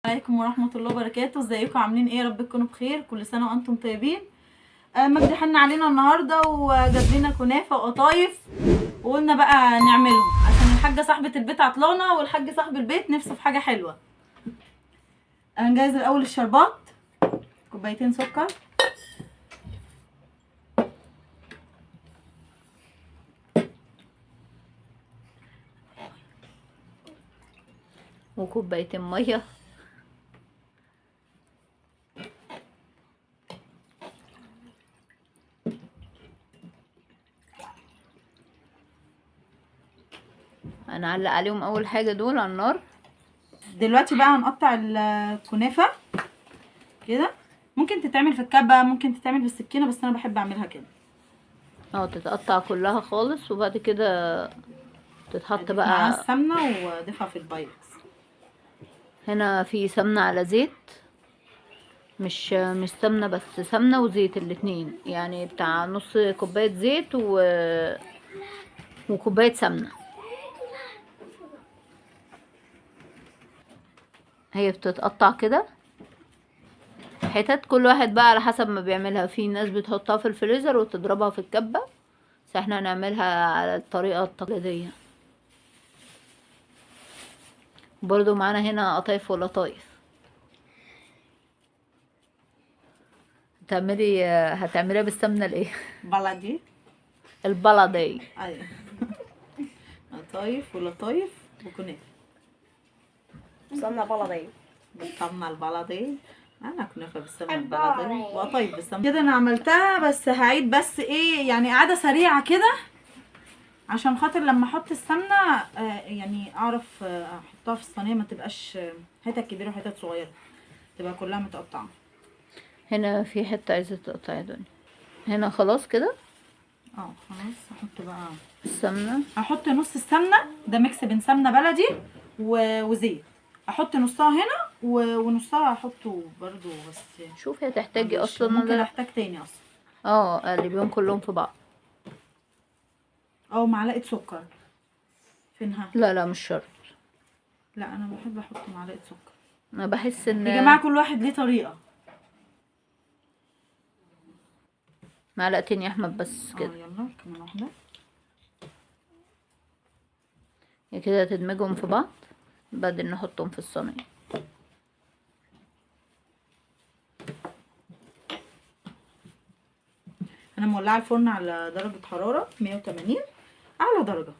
عليكم ورحمه الله وبركاته. ازيكم عاملين ايه؟ رب تكونوا بخير، كل سنه وانتم طيبين. مجدي حن علينا النهارده وجاب لنا كنافه وقطايف، وقلنا بقى نعملهم عشان الحاجه صاحبه البيت عطلانه والحاج صاحب البيت نفسه في حاجه حلوه. هنجهز الاول الشربات، كوبايتين سكر، وكوبايتين ميه، هنعلق عليهم اول حاجه دول على النار. دلوقتي بقى هنقطع الكنافه كده، ممكن تتعمل في الكبه، ممكن تتعمل بالسكينه، بس انا بحب اعملها كده. تتقطع كلها خالص وبعد كده تتحط مع بقى. السمنه واضيفها في البايركس. هنا في سمنه على زيت، مش سمنه بس، سمنه وزيت الاتنين، يعني بتاع نص كوبايه زيت وكوبايه سمنه. هي بتتقطع كده حتت، كل واحد بقى على حسب ما بيعملها. في ناس بتحطها في الفريزر وتضربها في الكبة، بس احنا هنعملها على الطريقة التقليدية. برضو معانا هنا قطايف ولطايف. هتعمليها بالسمنة الايه؟ بلدي. البلدي. ايوه. قطايف ولطايف وكنافه سمنة بلدي. بالسمنه البلدي. انا كنافه بالسمنه البلدي وقطايف بالسمنه كده. انا عملتها بس هعيد بس ايه يعني قاعده سريعه كده، عشان خاطر لما احط السمنه يعني اعرف احطها في الصينيه، ما تبقاش حتت كبيره وحتت صغيره، تبقى كلها متقطعه. هنا في حتة عايزة تقطع يا دنيا. هنا خلاص كده. خلاص احط بقى السمنة. احط نص السمنه، ده ميكس بين سمنه بلدي وزيت. احط نصها هنا ونصها احطه برضو، بس شوفي هتحتاجي معلش، اصلا ممكن احتاج تاني اصلا. قلبيهم كلهم في بعض. او معلقه سكر. فينها؟ لا مش شرط. لا انا بحب احط معلقه سكر. انا بحس ان يا جماعه كل واحد ليه طريقه. معلقتين يا احمد بس كده. يلا كمان واحده. كده تدمجهم في بعض، بعدين نحطهم في الصينية. انا مولعه الفرن على درجه حراره 180 اعلى درجه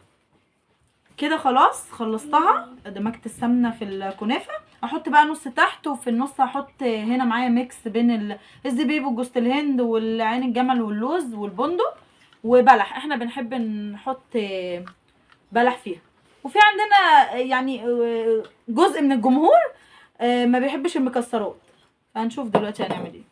كده. خلاص خلصتها، دمجت السمنه في الكنافه. احط بقى نص تحت، وفي النص هحط هنا معايا ميكس بين الزبيب وجوز الهند والعين الجمل واللوز والبندق وبلح. احنا بنحب نحط بلح فيها. وفي عندنا يعني جزء من الجمهور ما بيحبش المكسرات، فهنشوف دلوقتي هنعمل ايه.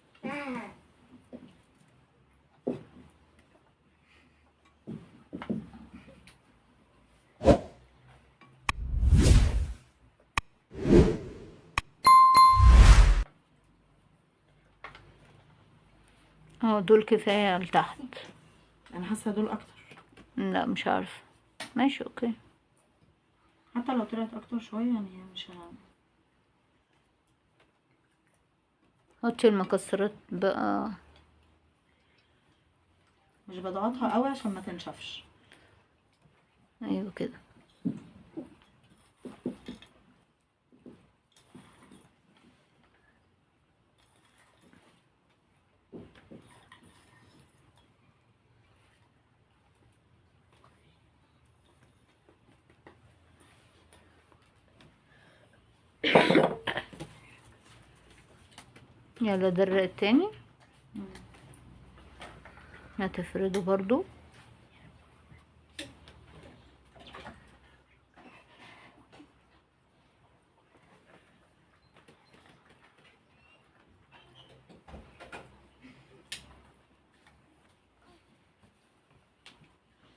دول كفاية لتحت. انا حاسه دول اكتر. لا مش عارفة، ماشي اوكي. حتى لو طلعت اكتر شويه يعني مش حطي المكسرات بقى. مش بضغطها قوي عشان ما تنشفش. ايوه كده. يلا درق التاني. هتفرده برضو.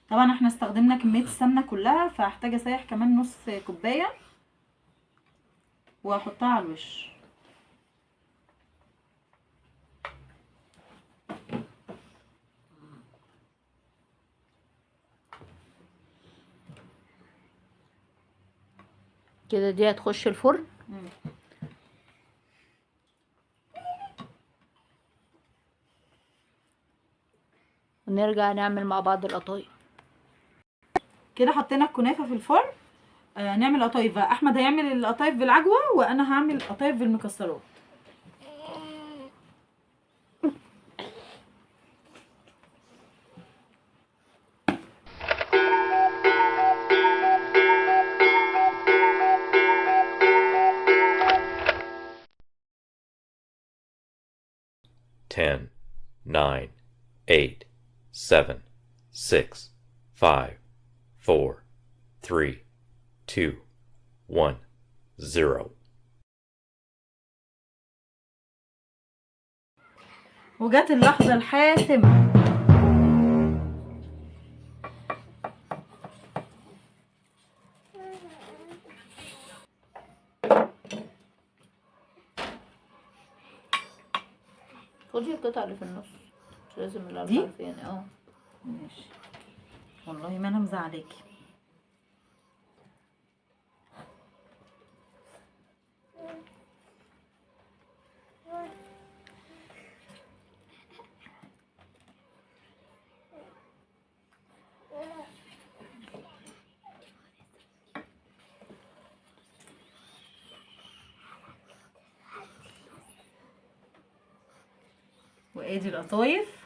طبعا احنا استخدمنا كميه السمنه كلها، فهحتاج اسيح كمان نص كوبايه واحطها على الوش. كده دي هتخش الفرن. ونرجع نعمل مع بعض القطايف. كده حطينا الكنافه في الفرن. نعمل قطايف بقى. احمد هيعمل القطايف بالعجوه وانا هعمل قطايف بالمكسرات. Ten, 9, 8, 7, 6, 5, 4, 3, 2, 1, 0. وجت اللحظه الحاسمه. خدي القطعة اللي في النص، مش لازم اللي على دي؟ الحرف يعني. ماشي، والله ما انا مزعلاكي. وادي القطايف.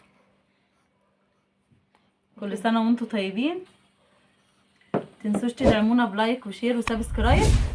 كل سنه وانتم طيبين. متنسوش تدعمونا بلايك وشير وسبسكرايب.